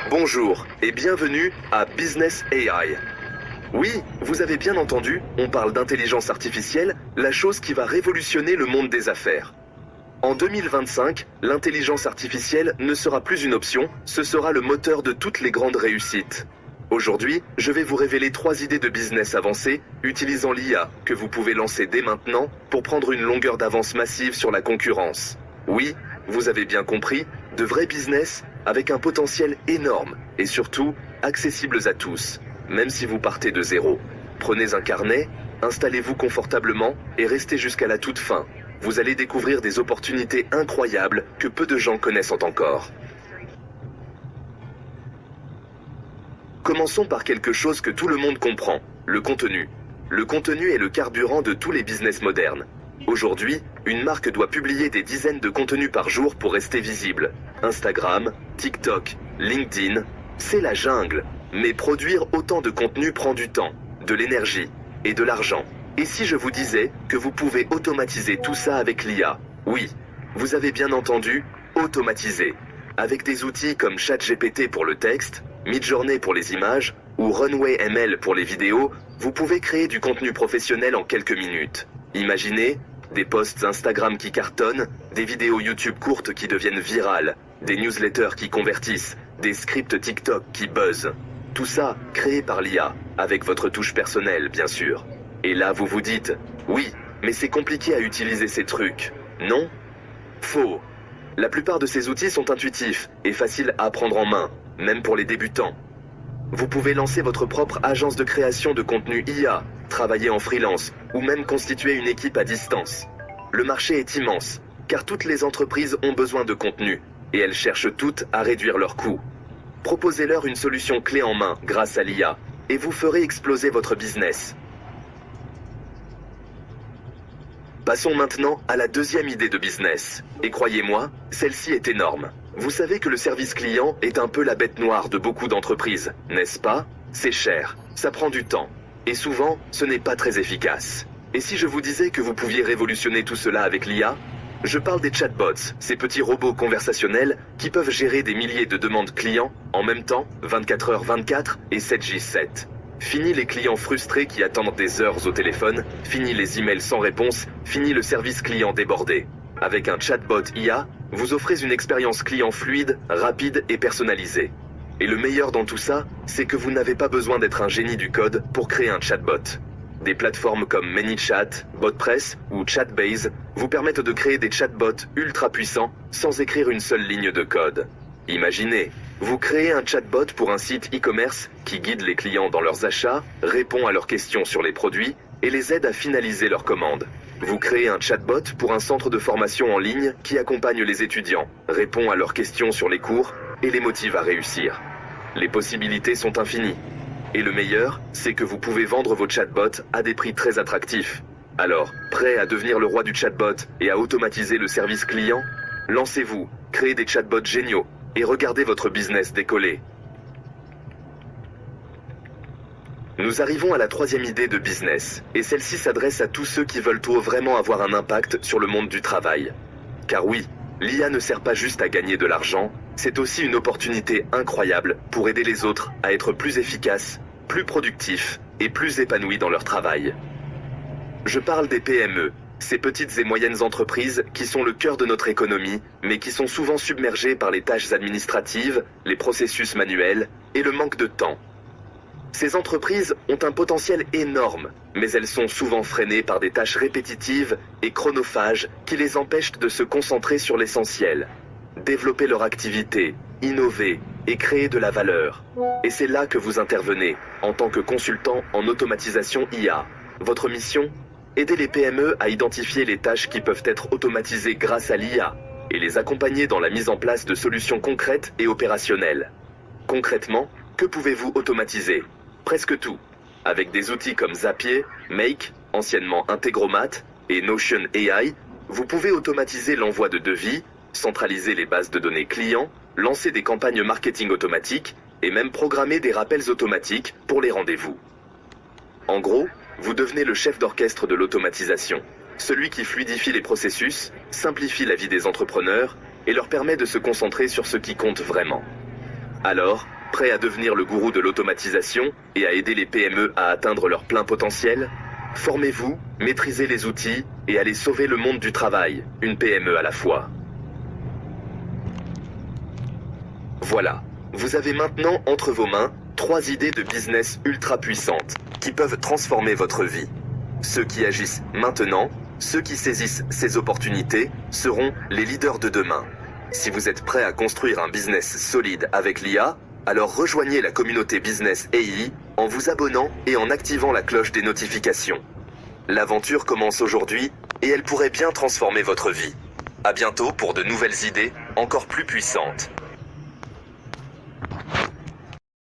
Bonjour et bienvenue à Business AI. Oui, vous avez bien entendu, on parle d'intelligence artificielle, la chose qui va révolutionner le monde des affaires. En 2025, l'intelligence artificielle ne sera plus une option, ce sera le moteur de toutes les grandes réussites. Aujourd'hui, je vais vous révéler 3 idées de business avancées utilisant l'IA que vous pouvez lancer dès maintenant pour prendre une longueur d'avance massive sur la concurrence. Oui, vous avez bien compris, de vrais business avec un potentiel énorme et surtout accessibles à tous, même si vous partez de zéro. Prenez un carnet, installez-vous confortablement et restez jusqu'à la toute fin. Vous allez découvrir des opportunités incroyables que peu de gens connaissent encore. Commençons par quelque chose que tout le monde comprend, le contenu. Le contenu est le carburant de tous les business modernes. Aujourd'hui, une marque doit publier des dizaines de contenus par jour pour rester visible. Instagram, TikTok, LinkedIn, c'est la jungle. Mais produire autant de contenu prend du temps, de l'énergie et de l'argent. Et si je vous disais que vous pouvez automatiser tout ça avec l'IA? Oui, vous avez bien entendu, automatiser. Avec des outils comme ChatGPT pour le texte, Midjourney pour les images ou Runway ML pour les vidéos, vous pouvez créer du contenu professionnel en quelques minutes. Imaginez des posts Instagram qui cartonnent, des vidéos YouTube courtes qui deviennent virales, des newsletters qui convertissent, des scripts TikTok qui buzzent. Tout ça créé par l'IA, avec votre touche personnelle bien sûr. Et là vous vous dites, oui, mais c'est compliqué à utiliser ces trucs. Non? Faux. La plupart de ces outils sont intuitifs et faciles à prendre en main, même pour les débutants. Vous pouvez lancer votre propre agence de création de contenu IA, travailler en freelance ou même constituer une équipe à distance. Le marché est immense, car toutes les entreprises ont besoin de contenu et elles cherchent toutes à réduire leurs coûts. Proposez-leur une solution clé en main grâce à l'IA et vous ferez exploser votre business. Passons maintenant à la deuxième idée de business. Et croyez-moi, celle-ci est énorme. Vous savez que le service client est un peu la bête noire de beaucoup d'entreprises, n'est-ce pas? C'est cher, ça prend du temps. Et souvent, ce n'est pas très efficace. Et si je vous disais que vous pouviez révolutionner tout cela avec l'IA? Je parle des chatbots, ces petits robots conversationnels qui peuvent gérer des milliers de demandes clients en même temps, 24h24 et 7J7. Fini les clients frustrés qui attendent des heures au téléphone, fini les emails sans réponse, fini le service client débordé. Avec un chatbot IA, vous offrez une expérience client fluide, rapide et personnalisée. Et le meilleur dans tout ça, c'est que vous n'avez pas besoin d'être un génie du code pour créer un chatbot. Des plateformes comme ManyChat, BotPress ou Chatbase vous permettent de créer des chatbots ultra puissants sans écrire une seule ligne de code. Imaginez, vous créez un chatbot pour un site e-commerce qui guide les clients dans leurs achats, répond à leurs questions sur les produits et les aide à finaliser leurs commandes. Vous créez un chatbot pour un centre de formation en ligne qui accompagne les étudiants, répond à leurs questions sur les cours et les motive à réussir. Les possibilités sont infinies. Et le meilleur, c'est que vous pouvez vendre vos chatbots à des prix très attractifs. Alors, prêt à devenir le roi du chatbot et à automatiser le service client? Lancez-vous, créez des chatbots géniaux et regardez votre business décoller. Nous arrivons à la troisième idée de business, et celle-ci s'adresse à tous ceux qui veulent vraiment avoir un impact sur le monde du travail. Car oui, l'IA ne sert pas juste à gagner de l'argent, c'est aussi une opportunité incroyable pour aider les autres à être plus efficaces, plus productifs et plus épanouis dans leur travail. Je parle des PME, ces petites et moyennes entreprises qui sont le cœur de notre économie, mais qui sont souvent submergées par les tâches administratives, les processus manuels et le manque de temps. Ces entreprises ont un potentiel énorme, mais elles sont souvent freinées par des tâches répétitives et chronophages qui les empêchent de se concentrer sur l'essentiel. Développer leur activité, innover et créer de la valeur. Et c'est là que vous intervenez, en tant que consultant en automatisation IA. Votre mission? Aider les PME à identifier les tâches qui peuvent être automatisées grâce à l'IA et les accompagner dans la mise en place de solutions concrètes et opérationnelles. Concrètement, que pouvez-vous automatiser? Presque tout. Avec des outils comme Zapier, Make, anciennement Integromat, et Notion AI, vous pouvez automatiser l'envoi de devis, centraliser les bases de données clients, lancer des campagnes marketing automatiques et même programmer des rappels automatiques pour les rendez-vous. En gros, vous devenez le chef d'orchestre de l'automatisation, celui qui fluidifie les processus, simplifie la vie des entrepreneurs et leur permet de se concentrer sur ce qui compte vraiment. Alors, prêt à devenir le gourou de l'automatisation et à aider les PME à atteindre leur plein potentiel? Formez-vous, maîtrisez les outils et allez sauver le monde du travail, une PME à la fois. Voilà, vous avez maintenant entre vos mains 3 idées de business ultra puissantes qui peuvent transformer votre vie. Ceux qui agissent maintenant, ceux qui saisissent ces opportunités, seront les leaders de demain. Si vous êtes prêt à construire un business solide avec l'IA, alors rejoignez la communauté Business AI en vous abonnant et en activant la cloche des notifications. L'aventure commence aujourd'hui et elle pourrait bien transformer votre vie. À bientôt pour de nouvelles idées encore plus puissantes.